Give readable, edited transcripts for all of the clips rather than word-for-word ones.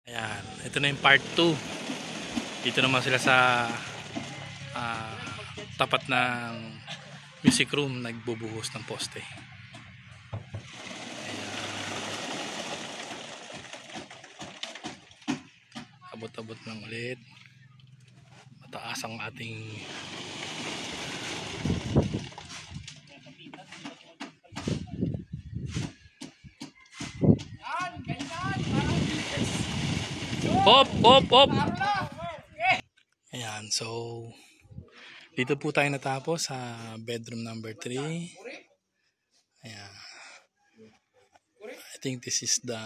Ayan, ito na yung part 2. Dito naman sila sa ah, tapat ng music room nagbubuhos ng poste. Abot-abot ng ulit. Mataas ang ating hop, hop, hop. Ayan, so dito po tayo natapos sa bedroom number 3. Ayan. I think this is the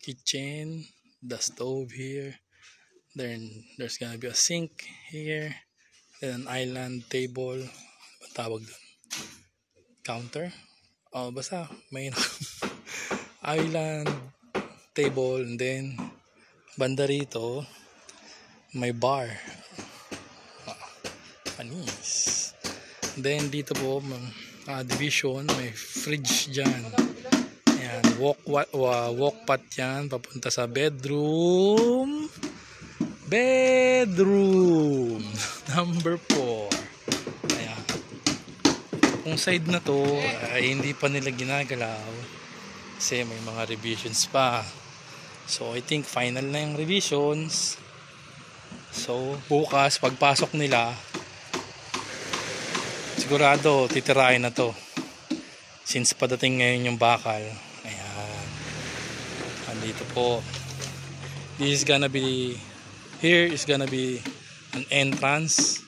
kitchen, the stove here. Then there's gonna be a sink here. Then an island table. Ano tawag doon? Counter? Oh, basta may island table, and then banda rito may bar. Panis. Then dito po division, may fridge dyan. Ayan, walk path yan papunta sa bedroom number 4. Ayan, kung side na to ay hindi pa nila ginagalaw kasi may mga revisions pa. So I think final na yung revisions. So bukas pagpasok nila sigurado titirahin na to since padating ngayon yung bakal. Ayan, andito po. This is gonna be, here is gonna be an entrance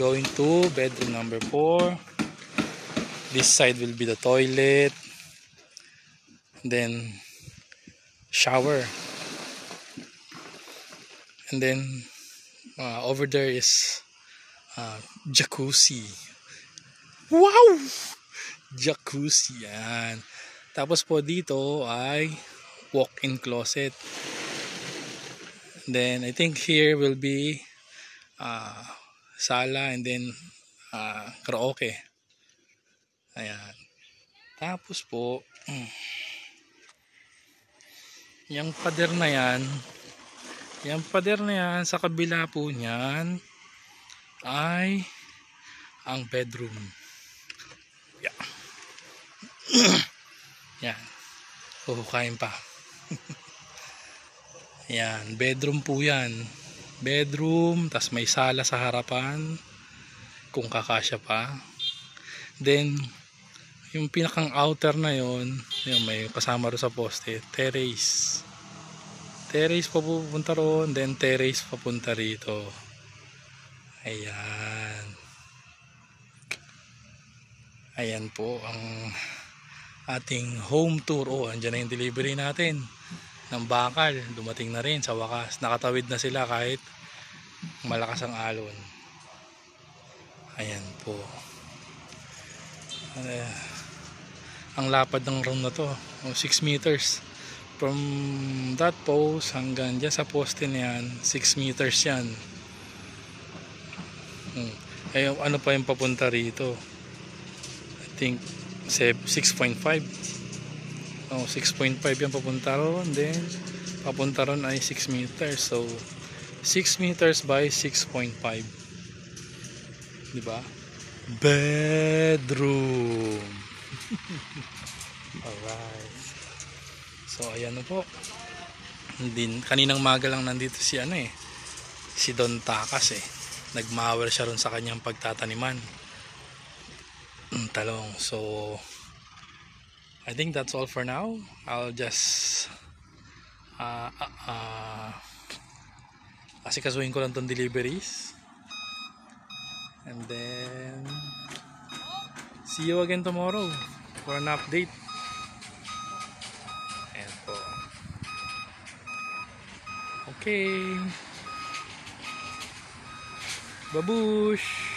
going to bedroom number 4. This side will be the toilet, then shower, and then over there is jacuzzi. Wow! Jacuzzi yan. Tapos po dito ay walk-in closet. Then I think here will be sala, and then karaoke. Ayan. Tapos po yung pader na yan, sa kabila po niyan ay ang bedroom. Yeah. Yan. Huhukain pa. Yan, bedroom po yan. Bedroom, tas may sala sa harapan kung kakasya pa. Then yung pinakang outer na yon, yung may kasama ro sa poste, terrace. Terrace pa pupunta ron, then terrace papunta rito. Ayan. Ayan po ang ating home tour. Oh, andyan na yung delivery natin ng bakal. Dumating na rin sa wakas. Nakatawid na sila kahit malakas ang alon. Ayan po. Ang lapad ng room na to, 6 meters. From that post hanggang dyan sa poste na yan, 6 meters yan. Eh, ano pa yung papunta rito? I think 6.5. 6.5 yung papunta ron. Then papunta ron ay 6 meters. So 6 meters by 6.5. Diba? Bedroom. Alright. So ayan na po. Din kaninang maga lang nandito si si Don Takas nagmawal siya ron sa kanyang pagtataniman talong. So I think that's all for now. I'll just asikasuhin ko lang tong deliveries, and then see you again tomorrow for an update. Ayan po. Okay, babush.